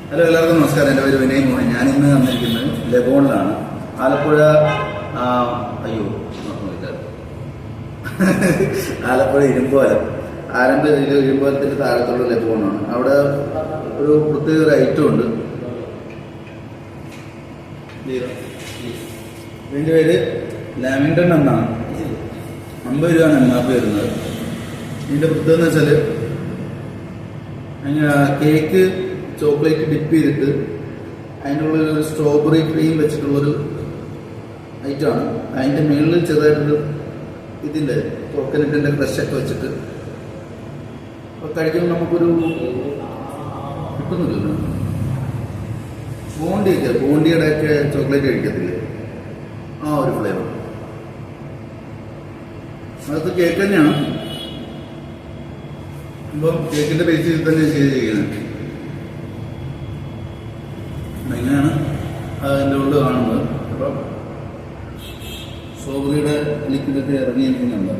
Hello, എല്ലാവർക്കും നമസ്കാരം. എൻ്റെ പേര് വിനയ് മോഹൻ. ഞാനിന്ന് വന്നിരിക്കുന്നത് ലഗോണിലാണ്. ആലപ്പുഴ ആലപ്പുഴ ഇരുമ്പോലത്തിൻ്റെ താഴത്തുള്ള ലഗോണാണ്. അവിടെ ഒരു പ്രത്യേക ഒരു ഐറ്റം ഉണ്ട്. ഇതിൻ്റെ പേര് ലാമിൻഡൺ എന്നാണ്. 50 രൂപയാണ് MRP വരുന്നത്. ഇതിൻ്റെ പ്രത്യേകത എന്ന് വെച്ചാൽ കേക്ക് ചോക്ലേറ്റ് ഡിപ്പ് ചെയ്തിട്ട് അതിൻ്റെ ഉള്ളിൽ ഒരു സ്ട്രോബെറി ക്രീം വെച്ചിട്ടുള്ളൊരു ഐറ്റമാണ്. അതിൻ്റെ മുകളിൽ ചെറുതായിട്ടൊരു ഇതിൻ്റെ കോക്കനട്ടിൻ്റെ ക്രഷൊക്കെ വെച്ചിട്ട് കഴിക്കുമ്പോൾ നമുക്കൊരു കിട്ടുന്നില്ലല്ലോ. ബോണ്ടിയുടെ ഒക്കെ ചോക്ലേറ്റ് കഴിക്കത്തില്ലേ, ആ ഒരു ഫ്ലേവർ. അതൊക്കെ കേക്ക് തന്നെയാണ്. ഇപ്പം കേക്കിൻ്റെ ബേസിൽ തന്നെ ചെയ്തിരിക്കുന്നത്. അങ്ങനെയാണ് അതിൻ്റെ ഉള്ളിൽ കാണുന്നത്. അപ്പം സ്ട്രോബെറിയുടെ ലിക്വിഡൊക്കെ ഇറങ്ങിയിരിക്കുന്നുണ്ട്.